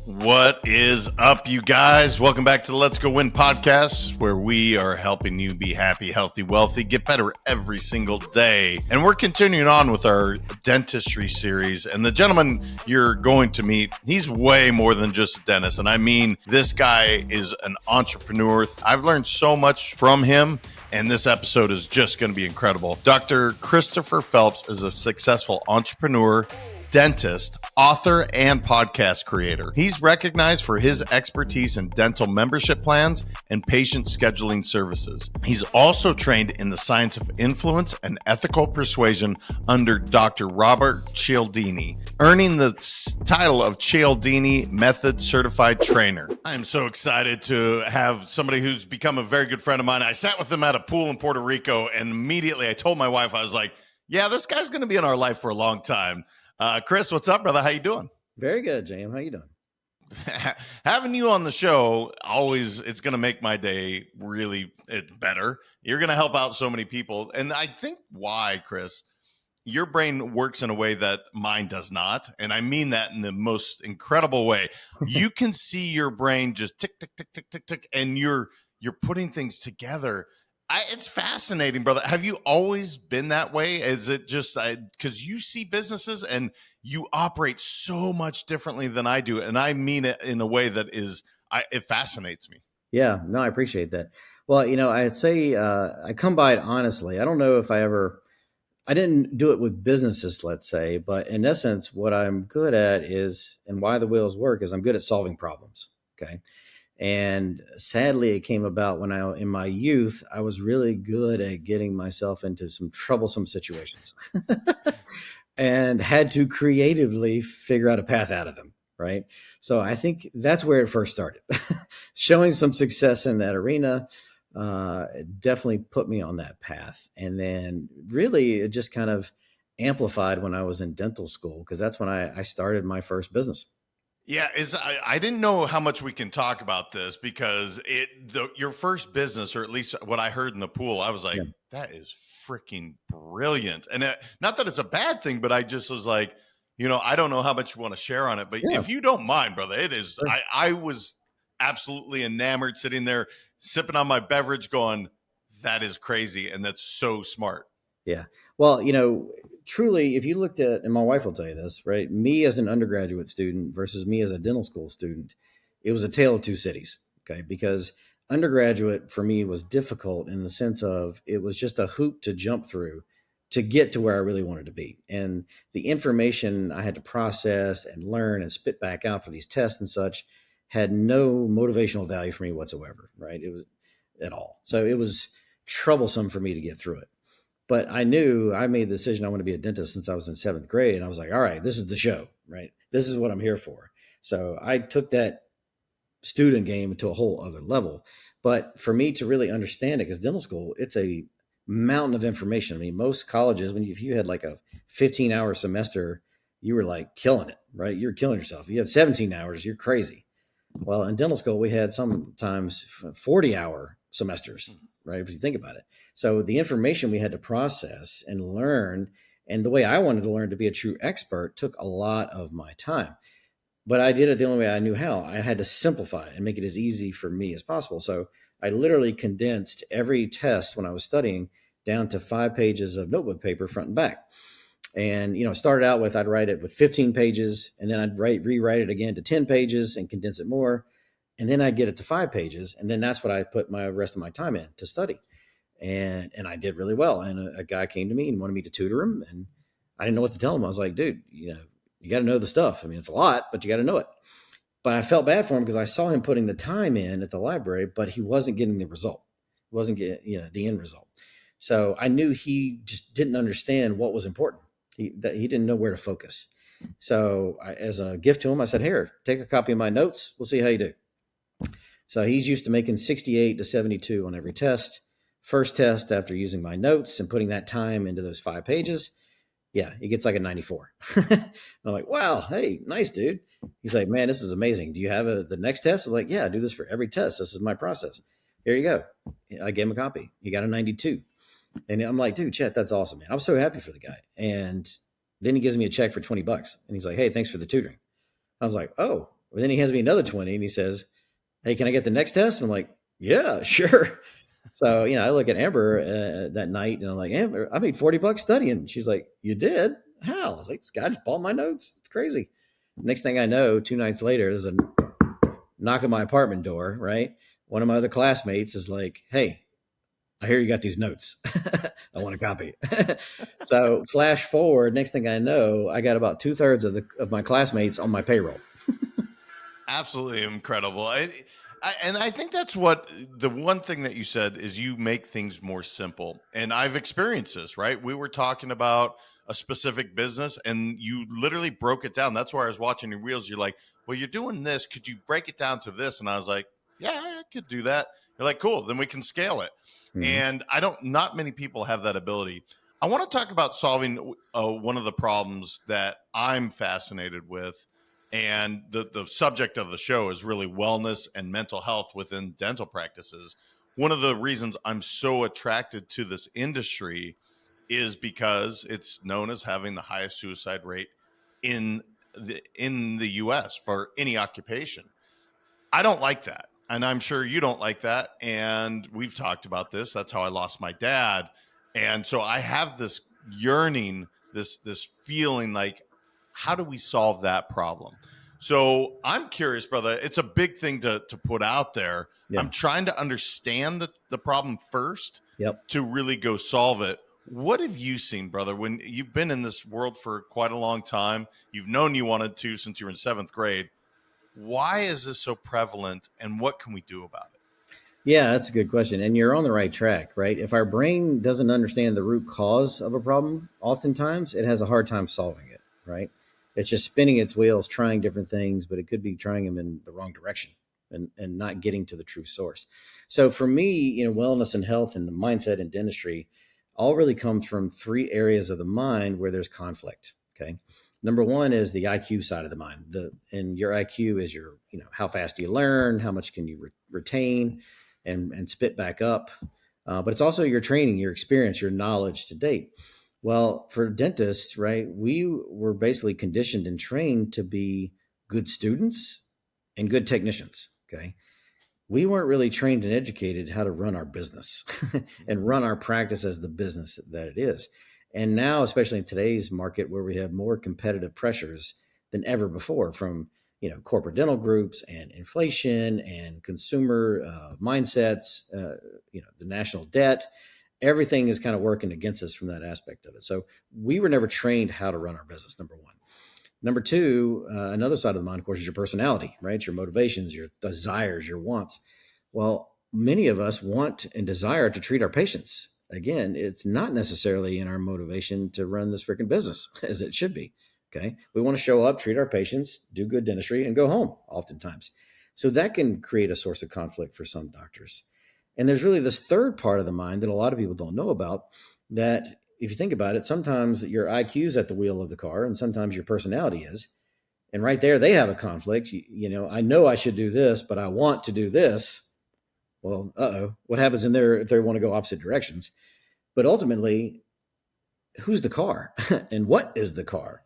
What is up, you guys? Welcome back to the Let's Go Win podcast, where we are helping you be happy, healthy, wealthy, get better every single day. And we're continuing on with our dentistry series. And the gentleman you're going to meet, he's way more than just a dentist. And I mean, this guy is an entrepreneur. I've learned so much from him. And this episode is just going to be incredible. Dr. Christopher Phelps is a successful entrepreneur, dentist, author, and podcast creator. He's recognized for his expertise in dental membership plans and patient scheduling services. He's also trained in the science of influence and ethical persuasion under Dr. Robert Cialdini, earning the title of Cialdini Method Certified Trainer. I am so excited to have somebody who's become a very good friend of mine. I sat with him at a pool in Puerto Rico, and immediately I told my wife, I was like, yeah, this guy's going to be in our life for a long time. Chris, what's up, brother? How you doing? Very good, James. How you doing? Having you on the show, it's going to make my day really better. You're going to help out so many people. And I think why, Chris, your brain works in a way that mine does not. And I mean that in the most incredible way. You can see your brain just tick, tick, tick, tick, tick, tick, and you're putting things together. It's fascinating, brother. Have you always been that way? Is it just because you see businesses and you operate so much differently than I do? And I mean it in a way that it fascinates me. Yeah, no, I appreciate that. Well, I'd say I come by it honestly. I don't know if I didn't do it with businesses, let's say, but in essence, what I'm good at is, and why the wheels work is I'm good at solving problems. Okay. And sadly, it came about when in my youth, I was really good at getting myself into some troublesome situations and had to creatively figure out a path out of them. Right. So I think that's where it first started. Showing some success in that arena definitely put me on that path. And then really it just kind of amplified when I was in dental school, because that's when I started my first business. Yeah, I didn't know how much we can talk about this because your first business, or at least what I heard in the pool, I was like, Yeah. that is freaking brilliant. And not that it's a bad thing, but I just was like, I don't know how much you want to share on it, but Yeah. if you don't mind, brother, it is. Sure. I was absolutely enamored, sitting there sipping on my beverage, going, that is crazy, and that's so smart. Yeah. Well, truly, if you looked at, and my wife will tell you this, right? Me as an undergraduate student versus me as a dental school student, it was a tale of two cities. Okay. Because undergraduate for me was difficult in the sense of it was just a hoop to jump through to get to where I really wanted to be. And the information I had to process and learn and spit back out for these tests and such had no motivational value for me whatsoever. Right. It was at all. So it was troublesome for me to get through it. But I knew I made the decision I want to be a dentist since I was in seventh grade. And I was like, all right, this is the show, right? This is what I'm here for. So I took that student game to a whole other level. But for me to really understand it, because dental school, it's a mountain of information. I mean, most colleges, if you had like a 15-hour semester, you were like killing it, right? You're killing yourself. If you have 17 hours, you're crazy. Well, in dental school, we had sometimes 40-hour semesters, right? If you think about it. So the information we had to process and learn, and the way I wanted to learn to be a true expert, took a lot of my time. But I did it the only way I knew how. I had to simplify it and make it as easy for me as possible. So I literally condensed every test when I was studying down to 5 pages of notebook paper, front and back. And, started out with, I'd write it with 15 pages, and then I'd rewrite it again to 10 pages and condense it more. And then I'd get it to 5 pages. And then that's what I put my rest of my time in to study. And I did really well. And a guy came to me and wanted me to tutor him. And I didn't know what to tell him. I was like, dude, you got to know the stuff. I mean, it's a lot, but you got to know it. But I felt bad for him because I saw him putting the time in at the library, but he wasn't getting the result. He wasn't getting, the end result. So I knew he just didn't understand what was important. He didn't know where to focus. So as a gift to him, I said, here, take a copy of my notes. We'll see how you do. So he's used to making 68 to 72 on every test. First test, after using my notes and putting that time into those 5 pages, yeah, he gets like a 94. I'm like, wow, hey, nice, dude. He's like, man, this is amazing. Do you have the next test? I'm like, yeah, I do this for every test. This is my process. Here you go. I gave him a copy. He got a 92. And I'm like, dude, Chet, that's awesome, man. I'm so happy for the guy. And then he gives me a check for $20. And he's like, hey, thanks for the tutoring. I was like, oh, But then he hands me another 20 and he says, "Hey, can I get the next test?" And I'm like, "Yeah, sure." So, I look at Amber that night and I'm like, "Amber, I made $40 studying." She's like, "You did? How?" I was like, "This guy just bought my notes. It's crazy." Next thing I know, 2 nights later, there's a knock at my apartment door, right? One of my other classmates is like, "Hey, I hear you got these notes. I want a copy." So flash forward, next thing I know, I got about 2/3 of my classmates on my payroll. Absolutely incredible. And I think that's what the one thing that you said is you make things more simple. And I've experienced this, right? We were talking about a specific business and you literally broke it down. That's why I was watching your reels. You're like, well, you're doing this. Could you break it down to this? And I was like, yeah, I could do that. You're like, cool. Then we can scale it. Mhm. And not many people have that ability. I want to talk about solving one of the problems that I'm fascinated with, and the subject of the show is really wellness and mental health within dental practices. One of the reasons I'm so attracted to this industry is because it's known as having the highest suicide rate in the US for any occupation. I don't like that. And I'm sure you don't like that. And we've talked about this. That's how I lost my dad. And so I have this yearning, this feeling like, how do we solve that problem? So I'm curious, brother. It's a big thing to put out there. Yeah. I'm trying to understand the problem first Yep. to really go solve it. What have you seen, brother, when you've been in this world for quite a long time? You've known you wanted to since you were in seventh grade. Why is this so prevalent and what can we do about it? Yeah, that's a good question. And you're on the right track, right? If our brain doesn't understand the root cause of a problem, oftentimes it has a hard time solving it, right? It's just spinning its wheels, trying different things, but it could be trying them in the wrong direction and not getting to the true source. So for me, wellness and health and the mindset and dentistry all really comes from three areas of the mind where there's conflict. Okay. Number one is the IQ side of the mind. And your IQ is your, how fast do you learn? How much can you retain? And spit back up. But it's also your training, your experience, your knowledge to date. Well, for dentists, right, we were basically conditioned and trained to be good students and good technicians. Okay. We weren't really trained and educated how to run our business and run our practice as the business that it is. And now, especially in today's market where we have more competitive pressures than ever before from corporate dental groups and inflation and consumer mindsets, the national debt, everything is kind of working against us from that aspect of it. So we were never trained how to run our business, number one. Number two, another side of the mind, of course, is your personality, right? Your motivations, your desires, your wants. Well, many of us want and desire to treat our patients. Again, it's not necessarily in our motivation to run this freaking business as it should be. Okay. We want to show up, treat our patients, do good dentistry, and go home oftentimes. So that can create a source of conflict for some doctors. And there's really this third part of the mind that a lot of people don't know about, that if you think about it, sometimes your IQ is at the wheel of the car and sometimes your personality is. And right there, they have a conflict. I know I should do this, but I want to do this. Well, what happens in there if they want to go opposite directions? But ultimately, who's the car and what is the car?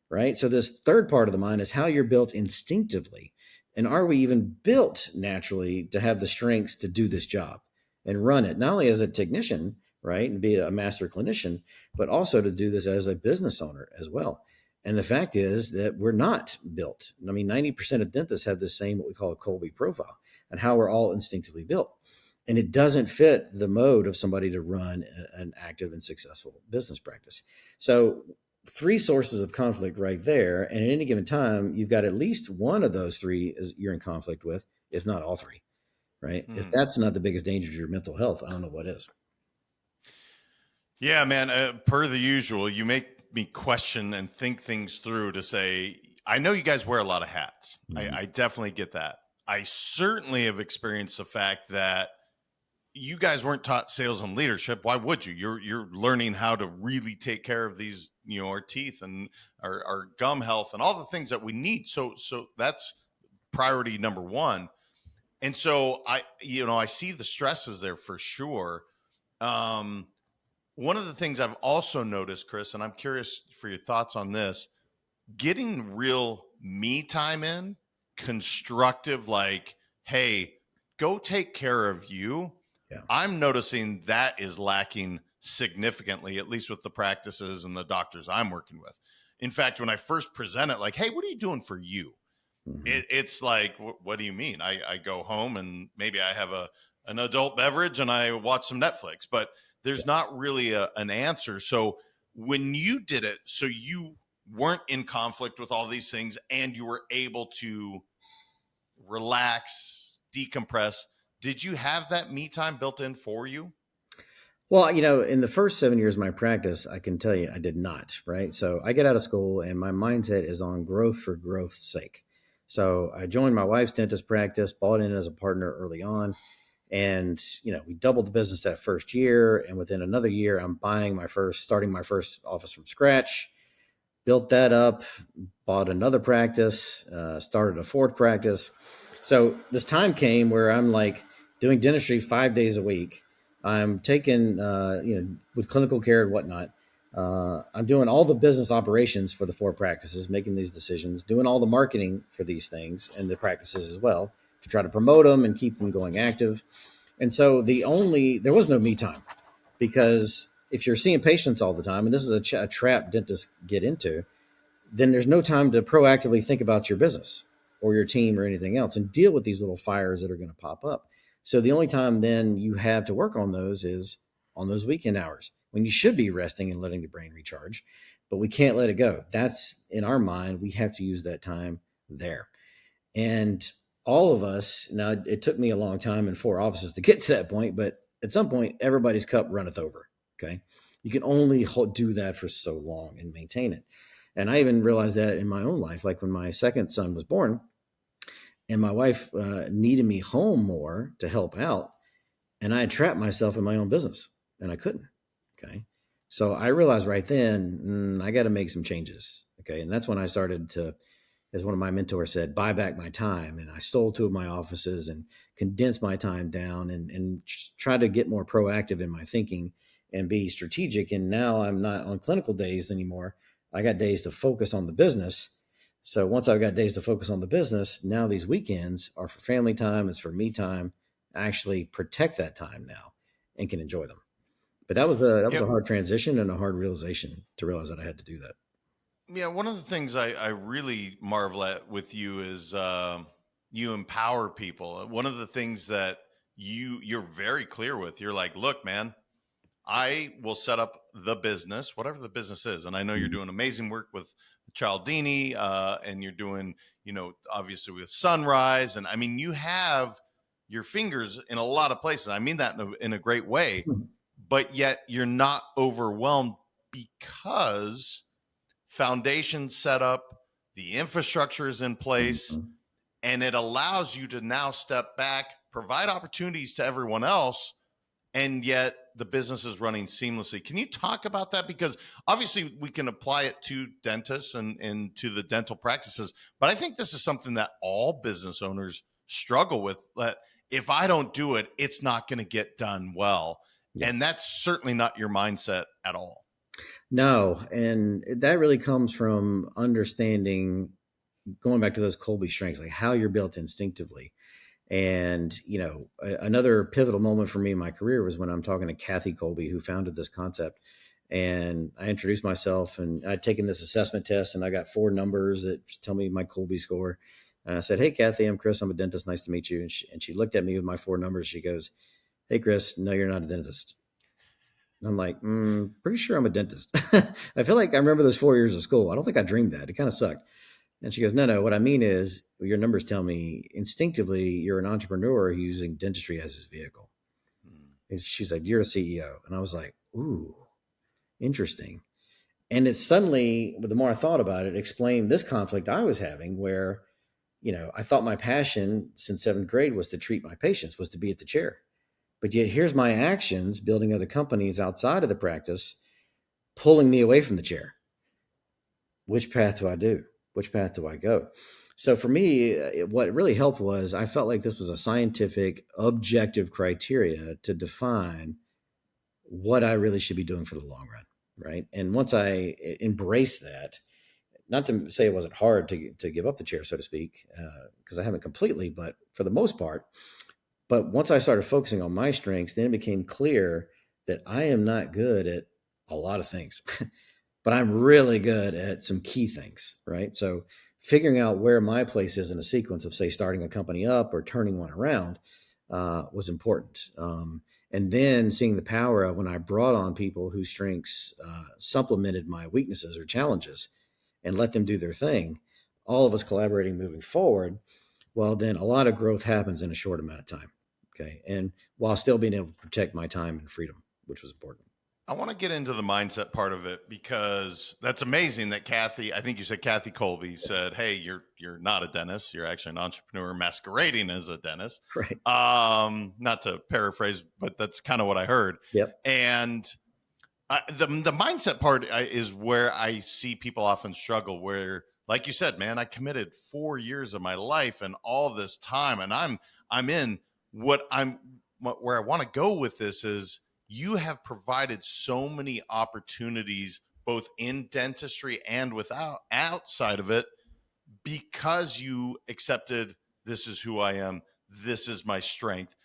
Right? So this third part of the mind is how you're built instinctively. And are we even built naturally to have the strengths to do this job and run it, not only as a technician, right, and be a master clinician, but also to do this as a business owner as well. And the fact is that we're not built. I mean, 90% of dentists have the same, what we call a Colby profile, and how we're all instinctively built. And it doesn't fit the mode of somebody to run an active and successful business practice. So three sources of conflict right there. And at any given time, you've got at least one of those three is you're in conflict with, if not all three, right? If Hmm. that's not the biggest danger to your mental health, I don't know what is. Yeah, man. Per the usual, you make me question and think things through to say, I know you guys wear a lot of hats. Mhm. I definitely get that. I certainly have experienced the fact that you guys weren't taught sales and leadership. Why would you? You're learning how to really take care of these, our teeth and our gum health and all the things that we need. So that's priority number one. And so I see the stresses there for sure. Um, One of the things I've also noticed, Chris, and I'm curious for your thoughts on this, getting real me time in constructive, like, hey, go take care of you. Yeah. I'm noticing that is lacking significantly, at least with the practices and the doctors I'm working with. In fact, when I first present it, like, hey, what are you doing for you? Mm-hmm. It's like, what do you mean? I go home and maybe I have an adult beverage and I watch some Netflix, but there's not really an answer. So when you did it, so you weren't in conflict with all these things and you were able to relax, decompress. Did you have that me time built in for you? Well, in the first 7 years of my practice, I can tell you I did not, right? So I get out of school and my mindset is on growth for growth's sake. So I joined my wife's dentist practice, bought in as a partner early on. And, we doubled the business that first year. And within another year, I'm starting my first office from scratch, built that up, bought another practice, started a fourth practice. So this time came where I'm like doing dentistry 5 days a week. I'm taking, with clinical care and whatnot. I'm doing all the business operations for the four practices, making these decisions, doing all the marketing for these things and the practices as well to try to promote them and keep them going active. And so there was no me time, because if you're seeing patients all the time, and this is a trap dentists get into, then there's no time to proactively think about your business or your team or anything else and deal with these little fires that are going to pop up. So the only time then you have to work on those is on those weekend hours when you should be resting and letting the brain recharge, but we can't let it go. That's in our mind. We have to use that time there. And all of us, now it took me a long time and four offices to get to that point, but at some point, everybody's cup runneth over. Okay. You can only do that for so long and maintain it. And I even realized that in my own life, like when my second son was born and my wife needed me home more to help out. And I had trapped myself in my own business and I couldn't. Okay. So I realized right then, I got to make some changes. Okay. And that's when I started to, as one of my mentors said, buy back my time. And I sold two of my offices and condensed my time down and try to get more proactive in my thinking and be strategic. And now I'm not on clinical days anymore. I got days to focus on the business. So once I've got days to focus on the business, now these weekends are for family time. It's for me time. I actually protect that time now and can enjoy them. But that was Yeah. a hard transition and a hard realization to realize that I had to do that. Yeah, one of the things I really marvel at with you is you empower people. One of the things that you're very clear with, you're like, look, man, I will set up the business, whatever the business is. And I know you're Mhm. doing amazing work with Cialdini, and you're doing, obviously with Sunrise. And I mean, you have your fingers in a lot of places. I mean that in a great way, but yet you're not overwhelmed because foundation set up, the infrastructure is in place, Mhm. and it allows you to now step back, provide opportunities to everyone else, and yet the business is running seamlessly. Can you talk about that? Because obviously we can apply it to dentists and to the dental practices, but I think this is something that all business owners struggle with. That if I don't do it, it's not going to get done well. Yeah. And that's certainly not your mindset at all. No, and that really comes from understanding, going back to those Colby strengths, like how you're built instinctively. And, another pivotal moment for me in my career was when I'm talking to Kathy Colby, who founded this concept. And I introduced myself and I'd taken this assessment test and I got four numbers that tell me my Colby score. And I said, "Hey, Kathy, I'm Chris. I'm a dentist. Nice to meet you." And she looked at me with my four numbers. She goes, "Hey, Chris, no, you're not a dentist." And I'm like, pretty sure I'm a dentist. I feel like I remember those 4 years of school. I don't think I dreamed that. It kind of sucked. And she goes, "No, no. What I mean is, your numbers tell me instinctively you're an entrepreneur using dentistry as his vehicle." And she's like, "You're a CEO." And I was like, "Ooh, interesting." And it suddenly, the more I thought about it, explained this conflict I was having where, I thought my passion since seventh grade was to treat my patients, was to be at the chair. But yet here's my actions building other companies outside of the practice, pulling me away from the chair. Which path do I do? Which path do I go? So for me, what really helped was I felt like this was a scientific, objective criteria to define what I really should be doing for the long run, right? And once I embraced that, not to say it wasn't hard to give up the chair, so to speak, because I haven't completely, but for the most part. But once I started focusing on my strengths, then it became clear that I am not good at a lot of things, but I'm really good at some key things, right? So figuring out where my place is in a sequence of, say, starting a company up or turning one around was important. And then seeing the power of when I brought on people whose strengths supplemented my weaknesses or challenges and let them do their thing, all of us collaborating moving forward, well, then a lot of growth happens in a short amount of time. Okay. And while still being able to protect my time and freedom, which was important. I want to get into the mindset part of it because that's amazing that Kathy, I think you said Kathy Colby said, "Hey, you're not a dentist. You're actually an entrepreneur masquerading as a dentist." Right. Not to paraphrase, but that's kind of what I heard. Yep. And the mindset part is where I see people often struggle. Where, like you said, man, I committed 4 years of my life and all this time, and I'm in where I want to go with this is you have provided so many opportunities both in dentistry and without outside of it because you accepted this is who I am, this is my strength.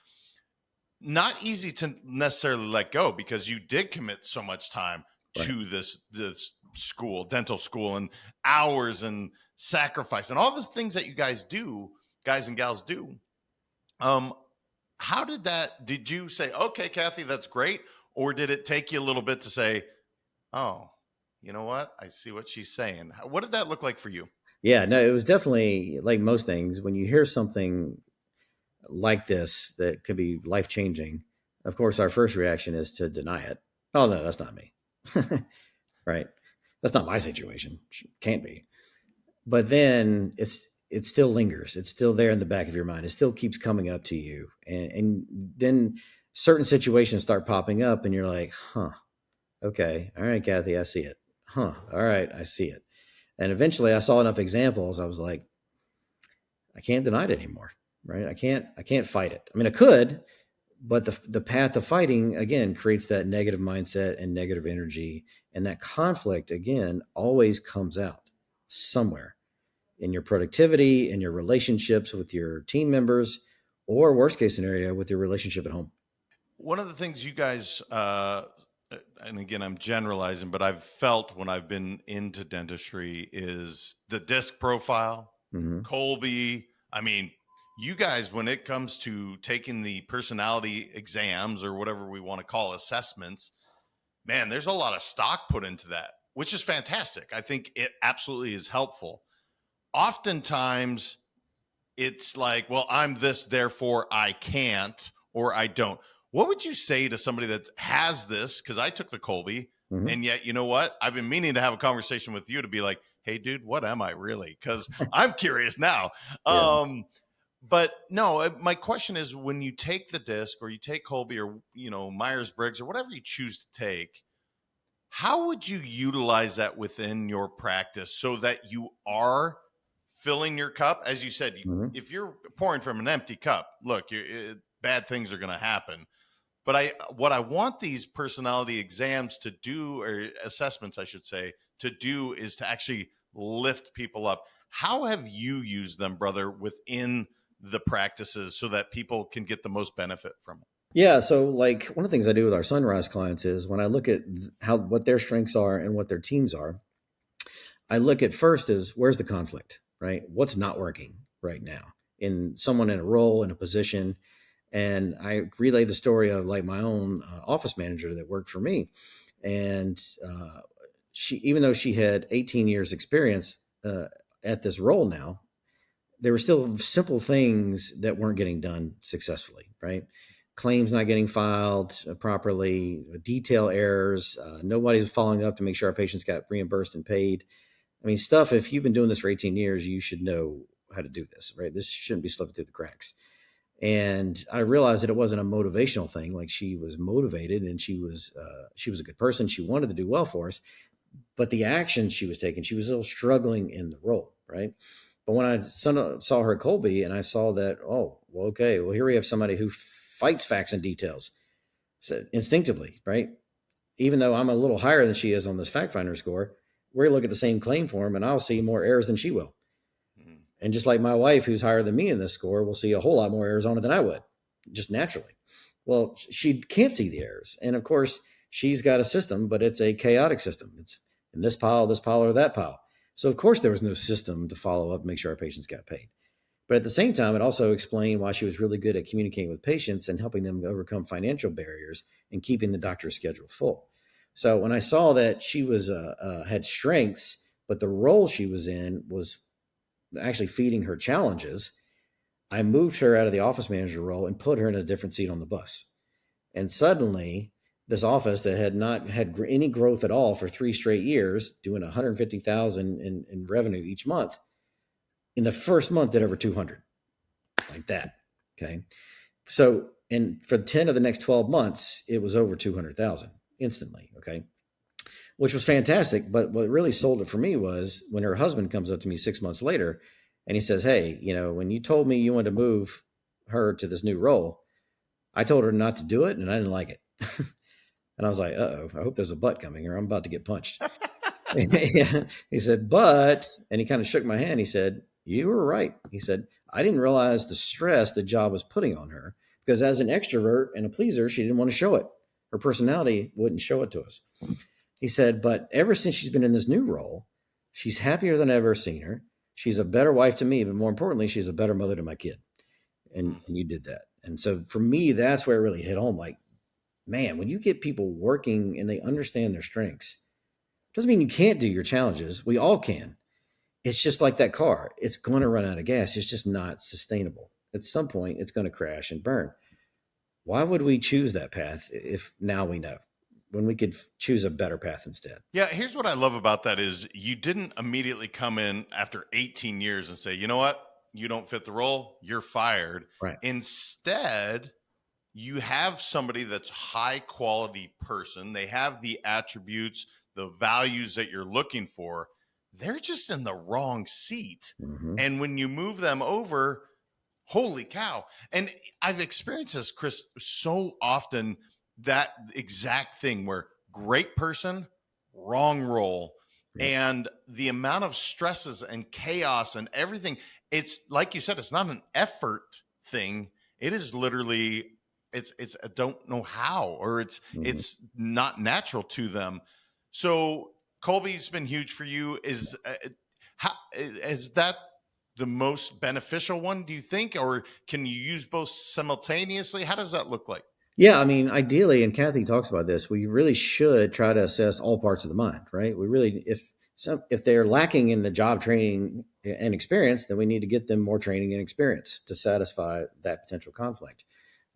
Not easy to necessarily let go because you did commit so much time Right. to this school, dental school, and hours and sacrifice and all the things that you guys do, guys and gals do. Um, how did you say, okay, Kathy, that's great? Or did it take you a little bit to say, oh, you know what? I see what she's saying. What did that look like for you? Yeah. No, it was definitely like most things. When you hear something like this that could be life changing, of course, our first reaction is to deny it. Oh, no, that's not me. Right. That's not my situation. Can't be. But then it still lingers. It's still there in the back of your mind. It still keeps coming up to you. And then certain situations start popping up and you're like, huh, okay. All right, Kathy, I see it. Huh. All right, I see it. And eventually I saw enough examples. I was like, I can't deny it anymore. Right. I can't fight it. I mean, I could, but the path to fighting again creates that negative mindset and negative energy. And that conflict again always comes out somewhere in your productivity, in your relationships with your team members, or worst case scenario, with your relationship at home. One of the things you guys, and again, I'm generalizing, but I've felt when I've been into dentistry is the disc profile, Mm-hmm. Colby. I mean, you guys, when it comes to taking the personality exams or whatever we want to call assessments, man, there's a lot of stock put into that, which is fantastic. I think it absolutely is helpful. Oftentimes, it's like, well, I'm this, therefore I can't or I don't. What would you say to somebody that has this? Because I took the Colby, Mm-hmm. and yet, you know what? I've been meaning to have a conversation with you to be like, hey, dude, what am I really? Because I'm curious now. Yeah. But no, my question is when you take the disc or you take Colby or, Myers Briggs or whatever you choose to take, how would you utilize that within your practice so that you are filling your cup? As you said, Mm-hmm. if you're pouring from an empty cup, look, bad things are going to happen. But what I want these personality exams to do, or assessments, I should say, to do is to actually lift people up. How have you used them, brother, within the practices so that people can get the most benefit from it? Yeah. So, like, one of the things I do with our Sunrise clients is when I look at what their strengths are and what their teams are, I look at first is where's the conflict, right? What's not working right now in someone in a role, in a position. And I relay the story of like my own office manager that worked for me. And she, even though she had 18 years experience at this role now, there were still simple things that weren't getting done successfully, right? Claims not getting filed properly, detail errors, nobody's following up to make sure our patients got reimbursed and paid. I mean, stuff, if you've been doing this for 18 years, you should know how to do this, right? This shouldn't be slipping through the cracks. And I realized that it wasn't a motivational thing. Like, she was motivated and she was a good person. She wanted to do well for us, but the action she was taking, she was still struggling in the role, right? But when I saw her at Colby and I saw that, oh, well, okay, well, here we have somebody who fights facts and details, so instinctively, right? Even though I'm a little higher than she is on this fact finder score, we're going to look at the same claim form and I'll see more errors than she will. Mhm. And just like my wife, who's higher than me in this score, will see a whole lot more errors on it than I would, just naturally. Well, she can't see the errors. And of course, she's got a system, but it's a chaotic system. It's in this pile, or that pile. So, of course, there was no system to follow up and make sure our patients got paid. But at the same time, it also explained why she was really good at communicating with patients and helping them overcome financial barriers and keeping the doctor's schedule full. So when I saw that she was had strengths, but the role she was in was actually feeding her challenges, I moved her out of the office manager role and put her in a different seat on the bus. And suddenly, this office that had not had any growth at all for 3 straight years, doing 150,000 in revenue each month, in the first month did over 200, like that. Okay. So, and for 10 of the next 12 months, it was over 200,000 instantly. Okay. Which was fantastic. But what really sold it for me was when her husband comes up to me 6 months later and he says, "Hey, when you told me you wanted to move her to this new role, I told her not to do it and I didn't like it." And I was like, "Uh-oh, I hope there's a butt coming or I'm about to get punched." Yeah. He said, and he kind of shook my hand. He said, "You were right." He said, "I didn't realize the stress the job was putting on her because as an extrovert and a pleaser, she didn't want to show it. Her personality wouldn't show it to us." He said, "But ever since she's been in this new role, she's happier than I've ever seen her. She's a better wife to me, but more importantly, she's a better mother to my kid." And you did that. And so for me, that's where it really hit home. Like, man, when you get people working and they understand their strengths, doesn't mean you can't do your challenges. We all can. It's just like that car. It's going to run out of gas. It's just not sustainable. At some point, it's going to crash and burn. Why would we choose that path if now we know when we could choose a better path instead? Yeah, here's what I love about that is you didn't immediately come in after 18 years and say, you know what? You don't fit the role. You're fired. Right. Instead, you have somebody that's high quality person. They have the attributes, the values that you're looking for. They're just in the wrong seat. Mm-hmm. And when you move them over, holy cow. And I've experienced this, Chris, so often, that exact thing where great person, wrong role. Yep. And the amount of stresses and chaos and everything, it's like you said, it's not an effort thing. It is literally it's I don't know how, or it's not natural to them. So Colby's been huge for you. Is that the most beneficial one, do you think, or can you use both simultaneously? How does that look like? Yeah, I mean, ideally, and Kathy talks about this, we really should try to assess all parts of the mind, right? We really, if they're lacking in the job training and experience, then we need to get them more training and experience to satisfy that potential conflict.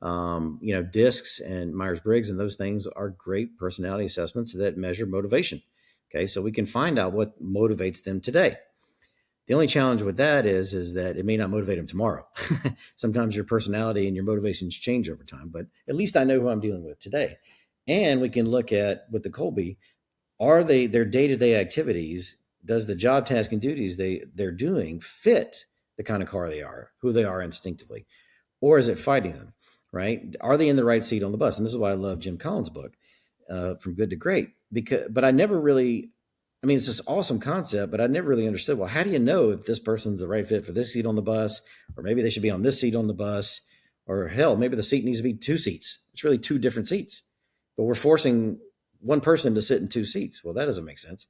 DISCs and Myers-Briggs and those things are great personality assessments that measure motivation. Okay, so we can find out what motivates them today. The only challenge with that is that it may not motivate them tomorrow. Sometimes your personality and your motivations change over time, but at least I know who I'm dealing with today. And we can look at with the Colby, are their day-to-day activities, does the job task and duties they're doing fit the kind of car they are, who they are instinctively, or is it fighting them, right? Are they in the right seat on the bus? And this is why I love Jim Collins' book, From Good to Great, but I never really, I mean, it's this awesome concept, but I never really understood, well, how do you know if this person's the right fit for this seat on the bus, or maybe they should be on this seat on the bus, or hell, maybe the seat needs to be 2 seats. It's really 2 different seats, but we're forcing one person to sit in 2 seats. Well, that doesn't make sense.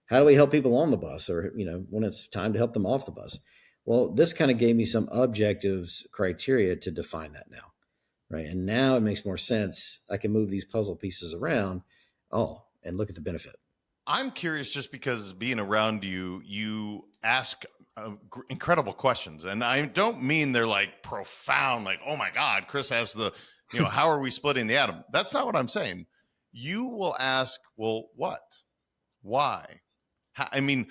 How do we help people on the bus, or, when it's time to help them off the bus? Well, this kind of gave me some objectives criteria to define that now, right? And now it makes more sense. I can move these puzzle pieces around, and look at the benefit. I'm curious just because being around you, you ask incredible questions. And I don't mean they're like profound, like, oh my God, Chris has how are we splitting the atom? That's not what I'm saying. You will ask, well, what? Why? I mean,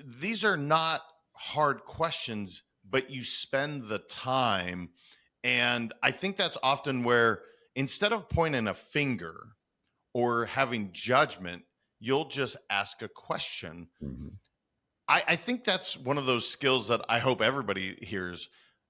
these are not hard questions, but you spend the time. And I think that's often where instead of pointing a finger or having judgment, you'll just ask a question. Mm-hmm. I think that's one of those skills that I hope everybody hears.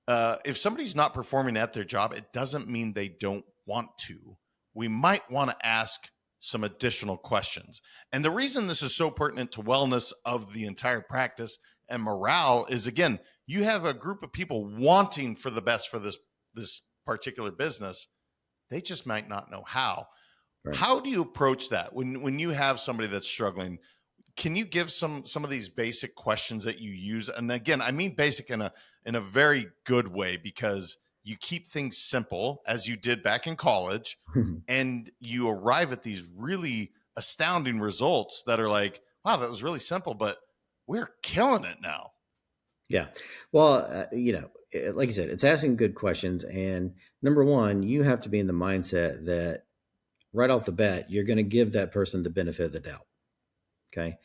If somebody's not performing at their job, it doesn't mean they don't want to. We might want to ask some additional questions. And the reason this is so pertinent to wellness of the entire practice and morale is, again, you have a group of people wanting for the best for this particular business. They just might not know how. Right. How do you approach that when you have somebody that's struggling? Can you give some of these basic questions that you use? And again, I mean basic in a very good way, because you keep things simple, as you did back in college, and you arrive at these really astounding results that are like, wow, that was really simple, but we're killing it now. Yeah. Well, like you said, it's asking good questions. And number one, you have to be in the mindset that right off the bat, you're going to give that person the benefit of the doubt. Okay.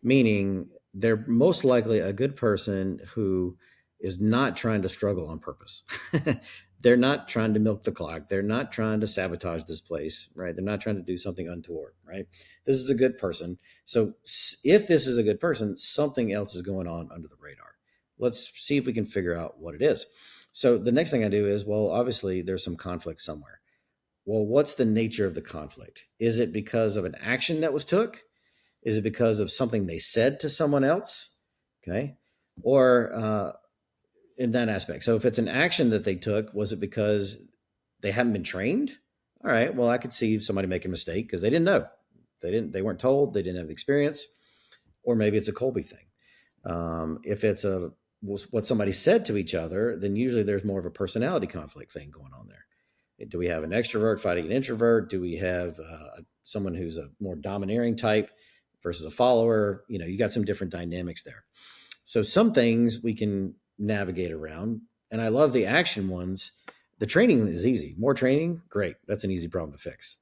Meaning they're most likely a good person who is not trying to struggle on purpose. They're not trying to milk the clock. They're not trying to sabotage this place, right? They're not trying to do something untoward, right? This is a good person. So if this is a good person, something else is going on under the radar. Let's see if we can figure out what it is. So the next thing I do is, well, obviously there's some conflict somewhere. Well, what's the nature of the conflict? Is it because of an action that was took? Is it because of something they said to someone else? Okay. Or in that aspect. So if it's an action that they took, was it because they haven't been trained? All right. Well, I could see somebody make a mistake because they didn't know. They weren't told, they didn't have the experience, or maybe it's a Colby thing. If it's what somebody said to each other, then usually there's more of a personality conflict thing going on there. Do we have an extrovert fighting an introvert? Do we have someone who's a more domineering type versus a follower? You got some different dynamics there. So some things we can navigate around. And I love the action ones. The training is easy. More training, great. That's an easy problem to fix.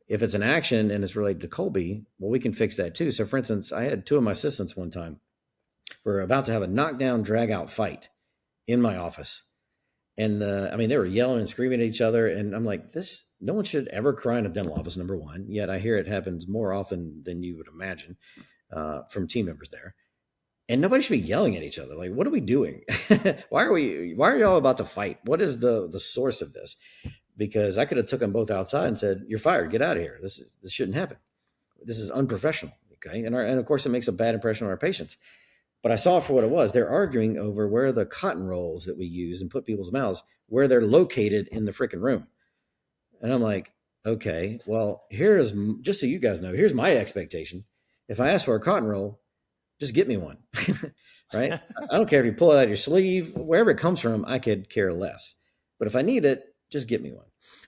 If it's an action and it's related to Colby, well, we can fix that too. So for instance, I had two of my assistants one time. We're about to have a knockdown, drag out fight in my office. And they were yelling and screaming at each other. And I'm like, no one should ever cry in a dental office, number one. Yet I hear it happens more often than you would imagine from team members there. And nobody should be yelling at each other. Like, what are we doing? Why are y'all about to fight? What is the source of this? Because I could have took them both outside and said, you're fired, get out of here. This shouldn't happen. This is unprofessional. Okay. And of course it makes a bad impression on our patients. But I saw it for what it was. They're arguing over where the cotton rolls that we use and put people's mouths, where they're located in the freaking room. And I'm like, okay, well, just so you guys know, here's my expectation. If I ask for a cotton roll, just get me one, right? I don't care if you pull it out of your sleeve, wherever it comes from, I could care less. But if I need it, just get me one.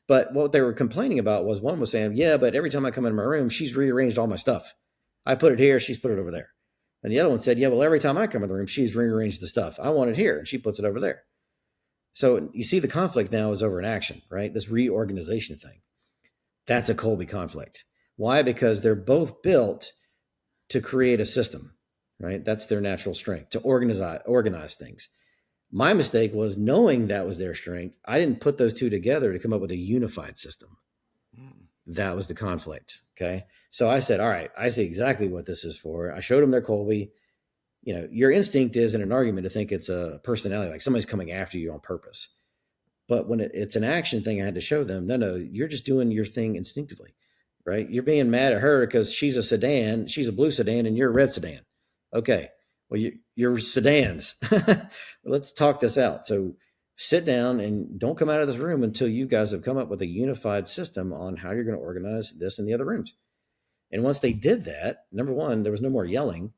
But what they were complaining about was one was saying, yeah, but every time I come into my room, she's rearranged all my stuff. I put it here, she's put it over there. And the other one said, yeah, well, every time I come in the room, she's rearranged the stuff. I want it here, and she puts it over there. So you see the conflict now is over an action, right? This reorganization thing. That's a Colby conflict. Why? Because they're both built to create a system, right? That's their natural strength, to organize things. My mistake was knowing that was their strength. I didn't put those two together to come up with a unified system. That was the conflict. Okay. So I said, all right, I see exactly what this is for. I showed them their Colby. Your instinct is in an argument to think it's a personality, like somebody's coming after you on purpose. But when it's an action thing, I had to show them, no, you're just doing your thing instinctively, right? You're being mad at her because she's a sedan, she's a blue sedan, and you're a red sedan. Okay. Well, you're sedans. Let's talk this out. So sit down and don't come out of this room until you guys have come up with a unified system on how you're going to organize this in the other rooms. And once they did that, number one, there was no more yelling,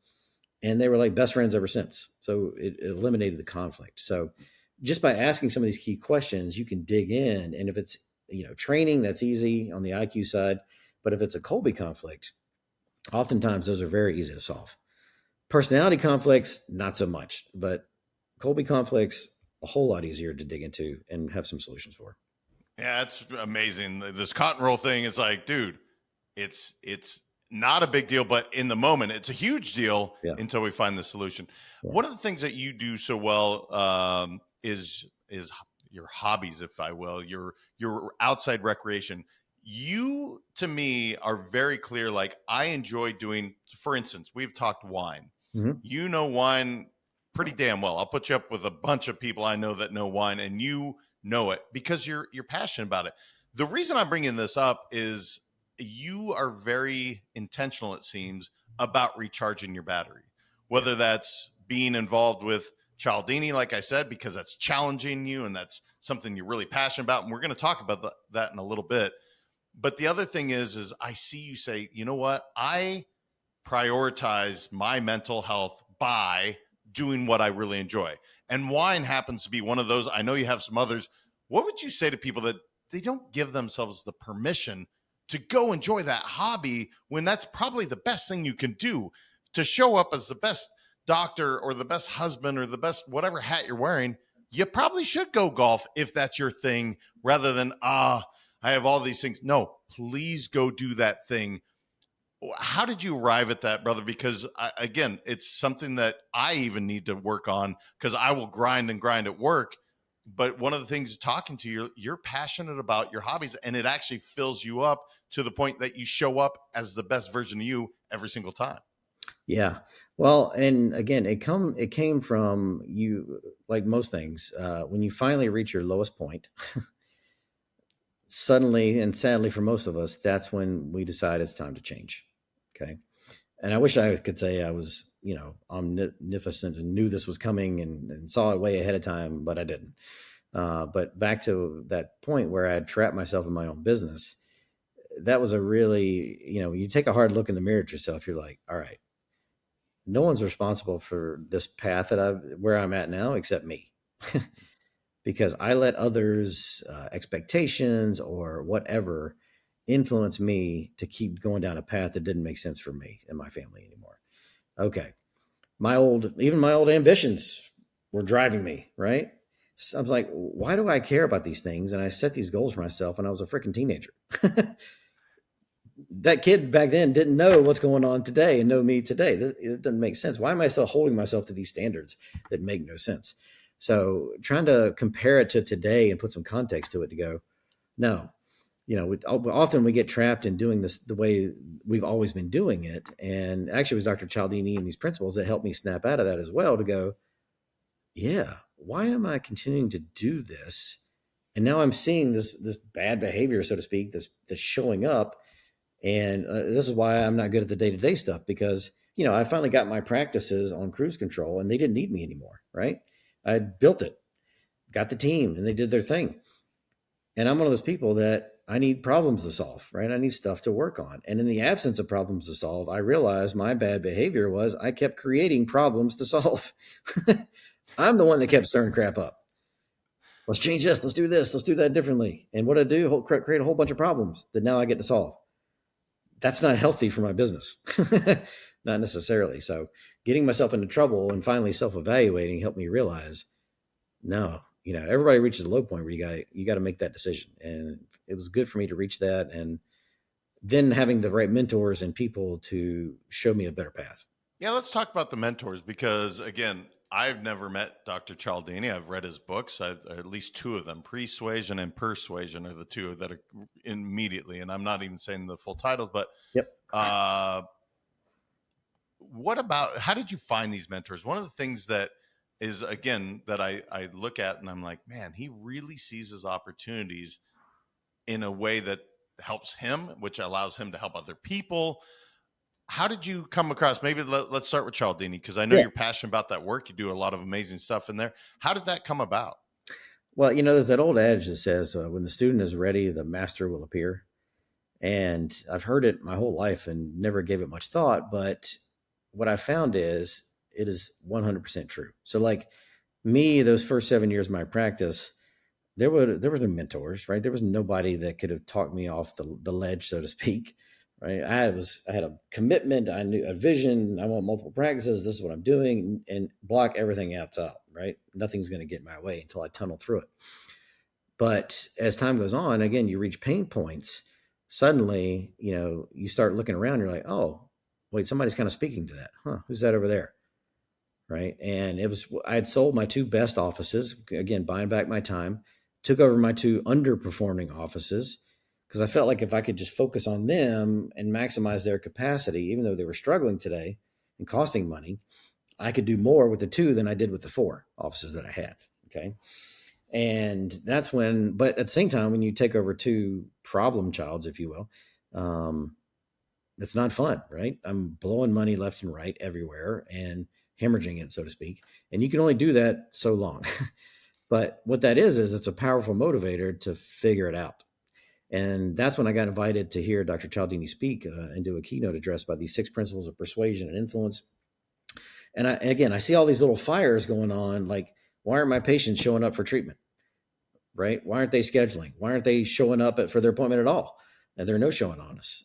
and they were like best friends ever since. So it eliminated the conflict. So just by asking some of these key questions, you can dig in. And if it's, training, that's easy on the IQ side. But if it's a Colby conflict, oftentimes those are very easy to solve. Personality conflicts, not so much, but Colby conflicts, a whole lot easier to dig into and have some solutions for. Yeah, it's amazing. This cotton roll thing is like, dude, it's not a big deal, but in the moment, it's a huge deal until we find the solution. Yeah. One of the things that you do so well is your hobbies, if I will, your outside recreation. You, to me, are very clear. Like, I enjoy doing, for instance, we've talked wine. Mm-hmm. You know wine pretty damn well. I'll put you up with a bunch of people I know that know wine, and you know it because you're passionate about it. The reason I'm bringing this up is you are very intentional, it seems, about recharging your battery, whether Yes. that's being involved with Cialdini, like I said, because that's challenging you and that's something you're really passionate about. And we're going to talk about that in a little bit. But the other thing is I see you say, you know what? I prioritize my mental health by doing what I really enjoy. And wine happens to be one of those. I know you have some others. What would you say to people that they don't give themselves the permission to go enjoy that hobby when that's probably the best thing you can do, to show up as the best doctor or the best husband or the best whatever hat you're wearing? You probably should go golf if that's your thing, rather than I have all these things. No, please go do that thing. How did you arrive at that, brother? Because again, it's something that I even need to work on, because I will grind and grind at work. But one of the things talking to you, you're passionate about your hobbies, and it actually fills you up to the point that you show up as the best version of you every single time. Yeah. Well, and again, it came from you, like most things. When you finally reach your lowest point, suddenly and sadly for most of us, that's when we decide it's time to change. Okay. And I wish I could say I was, omnificent and knew this was coming and saw it way ahead of time, but I didn't. But back to that point where I had trapped myself in my own business, that was a really, you take a hard look in the mirror at yourself. You're like, all right, no one's responsible for this path where I'm at now except me. Because I let others' expectations or whatever influence me to keep going down a path that didn't make sense for me and my family anymore. Okay. Even my old ambitions were driving me, right? So I was like, why do I care about these things? And I set these goals for myself when I was a freaking teenager. That kid back then didn't know what's going on today and know me today. It doesn't make sense. Why am I still holding myself to these standards that make no sense? So trying to compare it to today and put some context to it to go, no, often we get trapped in doing this the way we've always been doing it. And actually it was Dr. Cialdini and these principles that helped me snap out of that as well, to go, yeah, why am I continuing to do this? And now I'm seeing this bad behavior, so to speak, this showing up. And this is why I'm not good at the day-to-day stuff, because, I finally got my practices on cruise control and they didn't need me anymore. Right. I built it, got the team, and they did their thing. And I'm one of those people that I need problems to solve, right? I need stuff to work on. And in the absence of problems to solve, I realized my bad behavior was I kept creating problems to solve. I'm the one that kept stirring crap up. Let's change this. Let's do this. Let's do that differently. And what I do, create a whole bunch of problems that now I get to solve. That's not healthy for my business. Not necessarily. So getting myself into trouble and finally self-evaluating helped me realize, no, everybody reaches a low point where you got to make that decision. And it was good for me to reach that. And then having the right mentors and people to show me a better path. Yeah, let's talk about the mentors, because again, I've never met Dr. Cialdini. I've read his books, at least two of them. Persuasion and Persuasion are the two that are immediately, and I'm not even saying the full titles, but Yep. What about, how did you find these mentors? One of the things that is, again, that I look at and I'm like, man, he really sees his opportunities in a way that helps him, which allows him to help other people. How did you come across? Maybe let's start with Cialdini, because I know Yeah. you're passionate about that work. You do a lot of amazing stuff in there. How did that come about? Well, there's that old adage that says, when the student is ready, the master will appear. And I've heard it my whole life and never gave it much thought. But what I found is it is 100% true. So, like me, those first 7 years of my practice, there was no mentors, right? There was nobody that could have talked me off the ledge, so to speak, right? I had a commitment, I knew a vision. I want multiple practices. This is what I'm doing, and block everything else out, right? Nothing's going to get in my way until I tunnel through it. But as time goes on, again, you reach pain points. Suddenly, you start looking around. You're like, oh, wait, somebody's kind of speaking to that. Huh? Who's that over there? Right. And I had sold my two best offices, again, buying back my time, took over my two underperforming offices, because I felt like if I could just focus on them and maximize their capacity, even though they were struggling today and costing money, I could do more with the two than I did with the four offices that I had. Okay. And that's when, but at the same time, when you take over two problem childs, if you will, It's not fun, right? I'm blowing money left and right everywhere and hemorrhaging it, so to speak. And you can only do that so long. But what that is it's a powerful motivator to figure it out. And that's when I got invited to hear Dr. Cialdini speak and do a keynote address about these 6 principles of persuasion and influence. And I see all these little fires going on. Like, why aren't my patients showing up for treatment? Right? Why aren't they scheduling? Why aren't they showing up for their appointment at all? And they're no showing on us.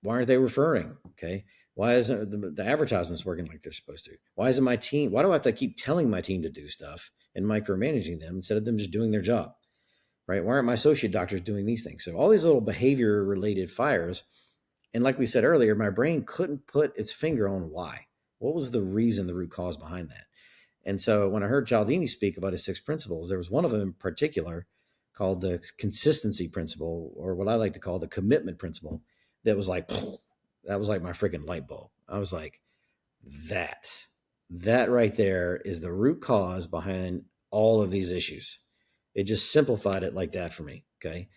Why aren't they referring? Okay. Why isn't the advertisements working like they're supposed to? Why isn't my team? Why do I have to keep telling my team to do stuff and micromanaging them instead of them just doing their job? Right? Why aren't my associate doctors doing these things? So all these little behavior related fires. And like we said earlier, my brain couldn't put its finger on why. What was the reason, the root cause behind that? And so when I heard Cialdini speak about his 6 principles, there was one of them in particular called the consistency principle, or what I like to call the commitment principle, that was like, that was like my freaking light bulb. I was like, that right there is the root cause behind all of these issues. It just simplified it like that for me. Okay.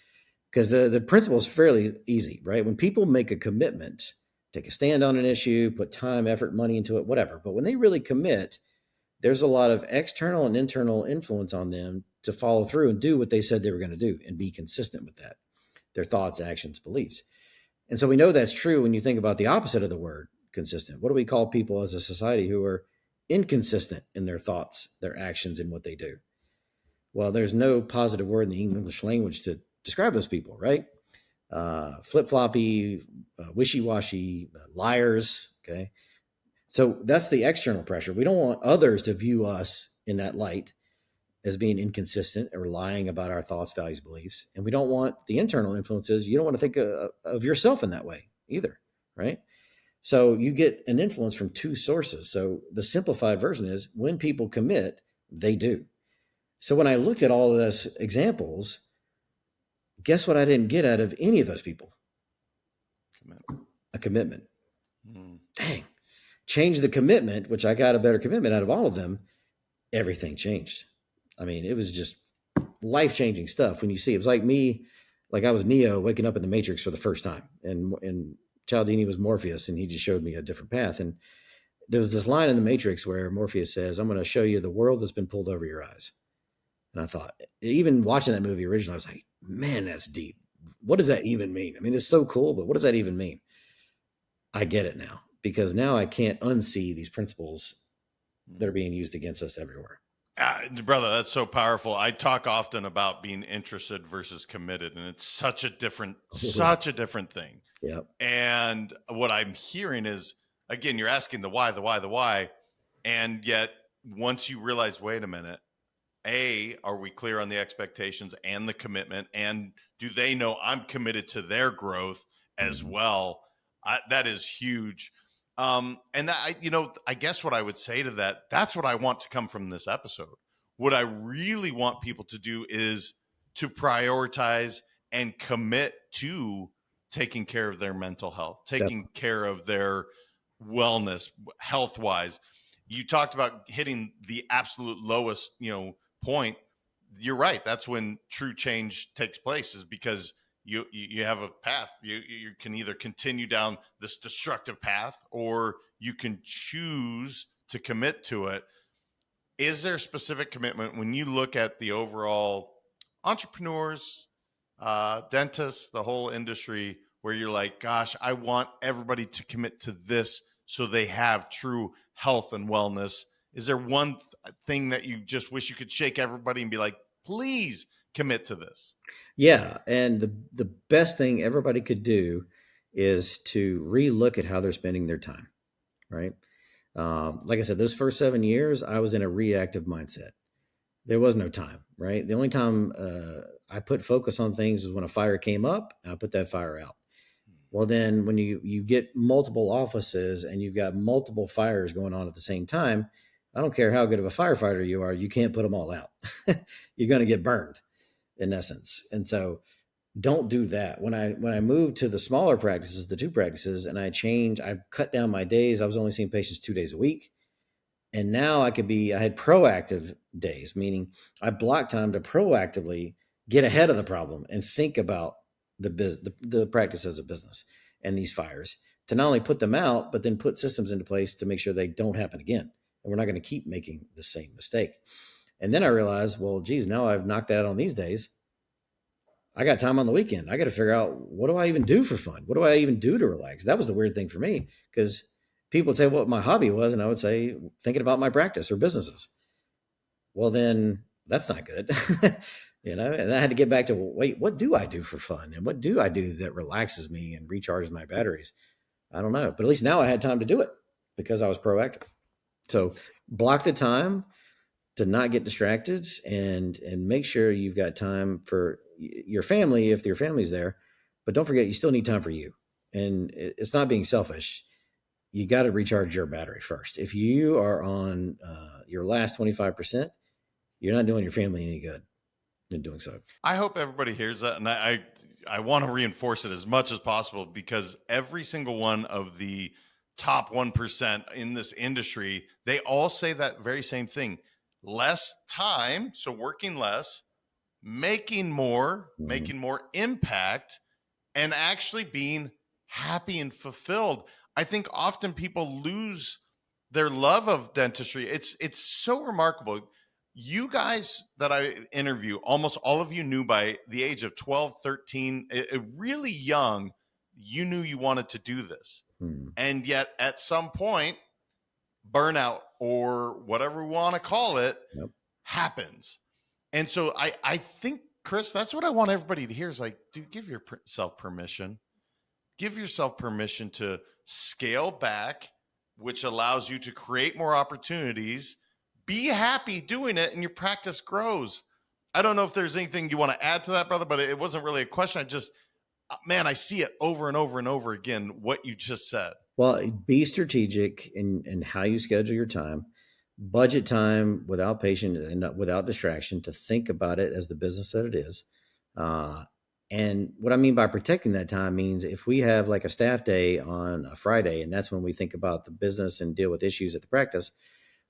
Because the principle is fairly easy, right? When people make a commitment, take a stand on an issue, put time, effort, money into it, whatever. But when they really commit, there's a lot of external and internal influence on them to follow through and do what they said they were going to do and be consistent with that, their thoughts, actions, beliefs. And so we know that's true when you think about the opposite of the word consistent. What do we call people as a society who are inconsistent in their thoughts, their actions, and what they do? Well, there's no positive word in the English language to describe those people, right? Flip-floppy, wishy-washy, liars, okay? So that's the external pressure. We don't want others to view us in that light as being inconsistent or lying about our thoughts, values, beliefs. And we don't want the internal influences. You don't want to think of yourself in that way either, right? So you get an influence from 2 sources. So the simplified version is when people commit, they do. So when I looked at all of those examples, guess what I didn't get out of any of those people? A commitment. Dang. Change the commitment, which I got a better commitment out of all of them. Everything changed. I mean, it was just life-changing stuff when you see it. It was like me, like I was Neo waking up in the Matrix for the first time, and Cialdini was Morpheus, and he just showed me a different path. And there was this line in the Matrix where Morpheus says, "I'm going to show you the world that's been pulled over your eyes." And I thought, even watching that movie originally, I was like, man, that's deep. What does that even mean? I mean, it's so cool, but what does that even mean? I get it now, because now I can't unsee these principles that are being used against us everywhere. Brother, that's so powerful. I talk often about being interested versus committed, and it's such a different thing. Yeah. And what I'm hearing is, again, you're asking the why, the why, the why. And yet, once you realize, wait a minute, are we clear on the expectations and the commitment? And do they know I'm committed to their growth as well? That is huge. And that, I guess what I would say to that, that's what I want to come from this episode. What I really want people to do is to prioritize and commit to taking care of their mental health, taking care of their wellness, health wise. You talked about hitting the absolute lowest, point. You're right. That's when true change takes place, is because you have a path. You can either continue down this destructive path, or you can choose to commit to it. Is there a specific commitment when you look at the overall entrepreneurs, dentists, the whole industry, where you're like, gosh, I want everybody to commit to this so they have true health and wellness? Is there one thing that you just wish you could shake everybody and be like, please commit to this? Yeah. And the best thing everybody could do is to relook at how they're spending their time, right? Like I said, those first 7 years, I was in a reactive mindset. There was no time, right? The only time I put focus on things was when a fire came up, and I put that fire out. Well, then when you get multiple offices and you've got multiple fires going on at the same time, I don't care how good of a firefighter you are, you can't put them all out. You're going to get burned, in essence. And so don't do that. When I moved to the smaller practices, the 2 practices, and I cut down my days. I was only seeing patients 2 days a week. And now I had proactive days, meaning I blocked time to proactively get ahead of the problem and think about the practice as a business and these fires, to not only put them out, but then put systems into place to make sure they don't happen again. And we're not going to keep making the same mistake. And then I realized, well, geez, now I've knocked that out on these days. I got time on the weekend. I got to figure out, what do I even do for fun? What do I even do to relax? That was the weird thing for me, because people would say what my hobby was, and I would say thinking about my practice or businesses. Well, then that's not good. And I had to get back to, well, wait, what do I do for fun? And what do I do that relaxes me and recharges my batteries? I don't know. But at least now I had time to do it because I was proactive. So block the time to not get distracted, and make sure you've got time for your family if your family's there. But don't forget, you still need time for you. And it's not being selfish. You got to recharge your battery first. If you are on your last 25%, you're not doing your family any good in doing so. I hope everybody hears that, and I want to reinforce it as much as possible, because every single one of the top 1% in this industry, they all say that very same thing. Less time, so working less, making more, making more impact, and actually being happy and fulfilled. I think often people lose their love of dentistry. It's so remarkable. You guys that I interview, almost all of you knew by the age of 12, 13, really young, you knew you wanted to do this. And yet at some point, burnout or whatever we want to call it happens. And so I think, Chris, that's what I want everybody to hear is like, dude, give yourself permission. Give yourself permission to scale back, which allows you to create more opportunities. Be happy doing it, and your practice grows. I don't know if there's anything you want to add to that, brother, but it wasn't really a question. I just, man, I see it over and over and over again, what you just said. Well, be strategic in how you schedule your time. Budget time without patience and without distraction to think about it as the business that it is. And what I mean by protecting that time means if we have like a staff day on a Friday, and that's when we think about the business and deal with issues at the practice,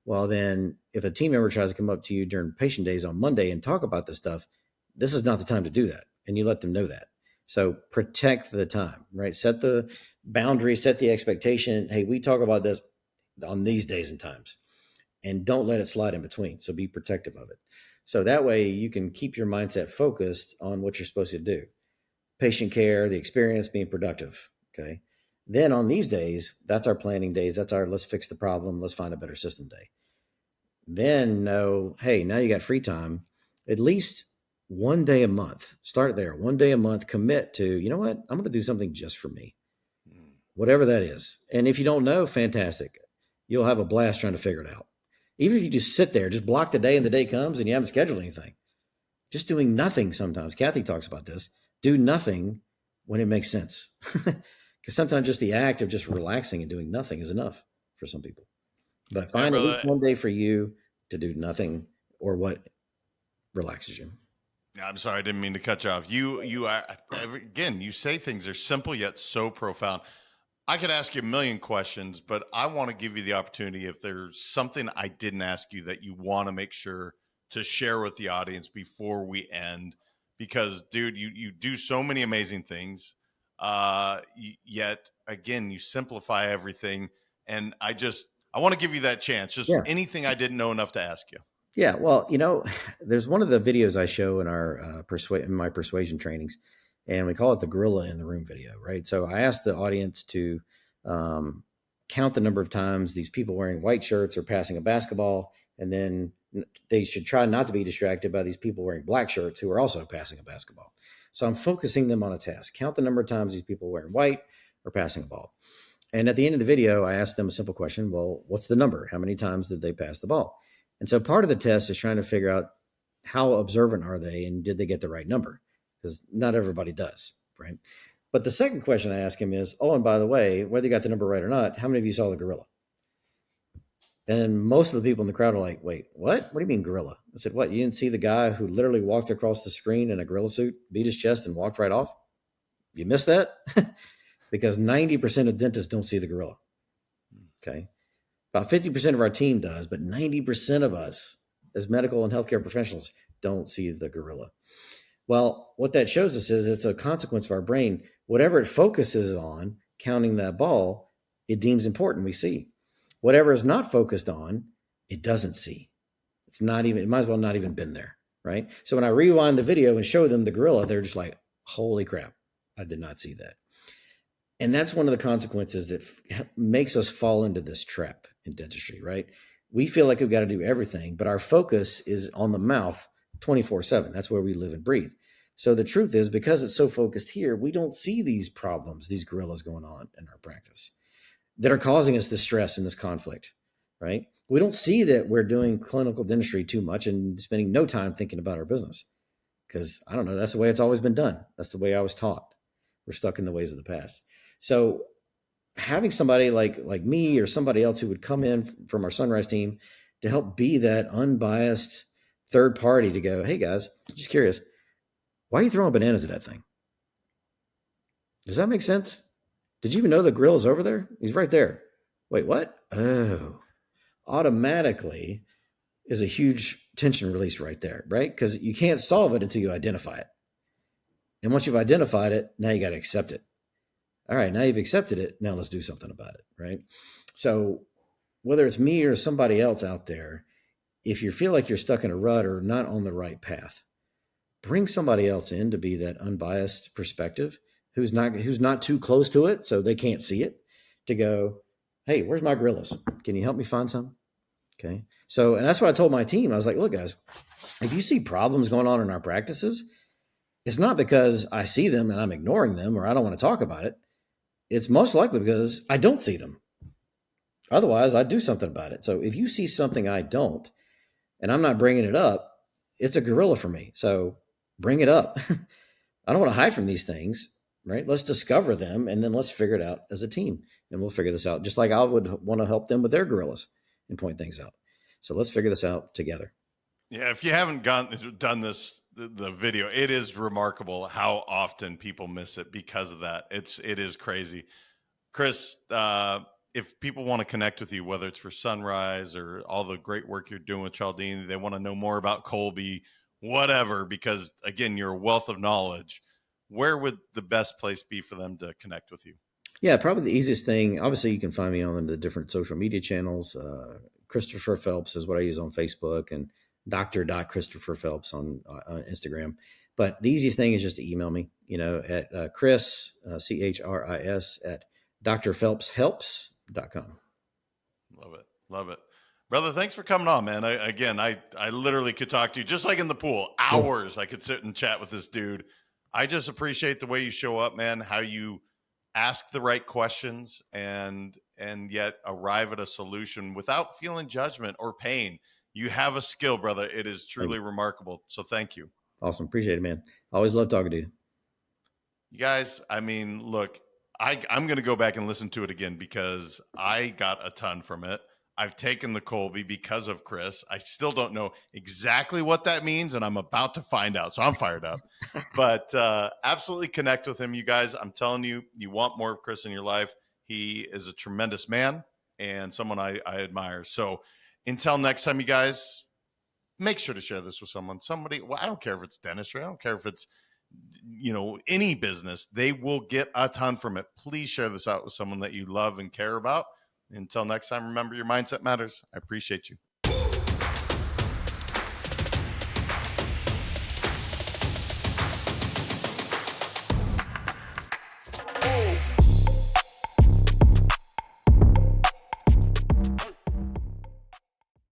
well, then if a team member tries to come up to you during patient days on Monday and talk about this stuff, this is not the time to do that. And you let them know that. So protect the time, right? Set the boundary, set the expectation. Hey, we talk about this on these days and times, and don't let it slide in between. So be protective of it. So that way you can keep your mindset focused on what you're supposed to do. Patient care, the experience, being productive. Okay. Then on these days, that's our planning days. That's our let's fix the problem. Let's find a better system day. Then know, hey, now you got free time. At least one day a month. Start there. One day a month. Commit to, you know what? I'm going to do something just for me. Whatever that is. And if you don't know, fantastic. You'll have a blast trying to figure it out. Even if you just sit there, just block the day and the day comes and you haven't scheduled anything. Just doing nothing sometimes. Kathy talks about this. Do nothing when it makes sense. Because sometimes just the act of just relaxing and doing nothing is enough for some people. But find at least one day for you to do nothing or what relaxes you. I'm sorry, I didn't mean to cut you off. You again, you say things are simple yet so profound. I could ask you a million questions, but I want to give you the opportunity, if there's something I didn't ask you that you want to make sure to share with the audience before we end. Because, dude, you do so many amazing things, yet, again, you simplify everything. And I want to give you that chance. Just anything I didn't know enough to ask you. Yeah, well, there's one of the videos I show in our in my persuasion trainings, and we call it the gorilla in the room video, right? So I asked the audience to count the number of times these people wearing white shirts are passing a basketball, and then they should try not to be distracted by these people wearing black shirts who are also passing a basketball. So I'm focusing them on a task. Count the number of times these people wearing white are passing a ball. And at the end of the video, I asked them a simple question. Well, what's the number? How many times did they pass the ball? And so part of the test is trying to figure out how observant are they and did they get the right number? Because not everybody does, right? But the second question I ask him is, oh, and by the way, whether you got the number right or not, how many of you saw the gorilla? And most of the people in the crowd are like, wait, what? What do you mean gorilla? I said, what? You didn't see the guy who literally walked across the screen in a gorilla suit, beat his chest, and walked right off? You missed that? Because 90% of dentists don't see the gorilla. Okay. About 50% of our team does, but 90% of us as medical and healthcare professionals don't see the gorilla. Well, what that shows us is it's a consequence of our brain. Whatever it focuses on, counting that ball, it deems important, we see. Whatever is not focused on, it doesn't see. It's not even, it might as well not even been there, right? So when I rewind the video and show them the gorilla, they're just like, holy crap, I did not see that. And that's one of the consequences that makes us fall into this trap in dentistry, right? We feel like we've got to do everything, but our focus is on the mouth 24/7. That's where we live and breathe. So the truth is, because it's so focused here, we don't see these problems, these gorillas going on in our practice that are causing us this stress and this conflict, right? We don't see that we're doing clinical dentistry too much and spending no time thinking about our business because I don't know, that's the way it's always been done. That's the way I was taught. We're stuck in the ways of the past. So having somebody like me or somebody else who would come in from our Sunrise team to help be that unbiased third party to go, hey guys, just curious, why are you throwing bananas at that thing? Does that make sense? Did you even know the grill is over there? He's right there. Wait, what? Oh, automatically is a huge tension release right there, right? Because you can't solve it until you identify it. And once you've identified it, now you got to accept it. All right, now you've accepted it. Now let's do something about it, right? So whether it's me or somebody else out there, if you feel like you're stuck in a rut or not on the right path, bring somebody else in to be that unbiased perspective who's not too close to it so they can't see it, to go, hey, where's my gorillas? Can you help me find some? Okay. So, and that's what I told my team. I was like, look, guys, if you see problems going on in our practices, it's not because I see them and I'm ignoring them or I don't want to talk about it. It's most likely because I don't see them. Otherwise, I'd do something about it. So if you see something I don't, and I'm not bringing it up, it's a gorilla for me. So bring it up. I don't want to hide from these things, right? Let's discover them and then let's figure it out as a team. And we'll figure this out just like I would want to help them with their gorillas and point things out. So let's figure this out together. Yeah, if you haven't done this the video, it is remarkable how often people miss it because of that. It is crazy. Chris, if people want to connect with you, whether it's for Sunrise or all the great work you're doing with Cialdini, they want to know more about Colby, whatever, because again, you're a wealth of knowledge. Where would the best place be for them to connect with you? Yeah, probably the easiest thing. Obviously, you can find me on the different social media channels. Christopher Phelps is what I use on Facebook, and Dr. Christopher Phelps on Instagram. But the easiest thing is just to email me, at Chris, CHRIS, at drphelpshelps.com. Love it. Love it. Brother, thanks for coming on, man. I literally could talk to you just like in the pool, hours. Cool. I could sit and chat with this dude. I just appreciate the way you show up, man, how you ask the right questions and yet arrive at a solution without feeling judgment or pain. You have a skill, brother. It is truly remarkable. So thank you. Awesome. Appreciate it, man. Always love talking to you. You guys, I mean, look, I'm going to go back and listen to it again because I got a ton from it. I've taken the Colby because of Chris. I still don't know exactly what that means, and I'm about to find out. So I'm fired up. But absolutely connect with him, you guys. I'm telling you, you want more of Chris in your life. He is a tremendous man and someone I admire. So until next time, you guys, make sure to share this with somebody. Well, I don't care if it's dentistry. I don't care if it's any business. They will get a ton from it. Please share this out with someone that you love and care about. Until next time, remember, your mindset matters. I appreciate you.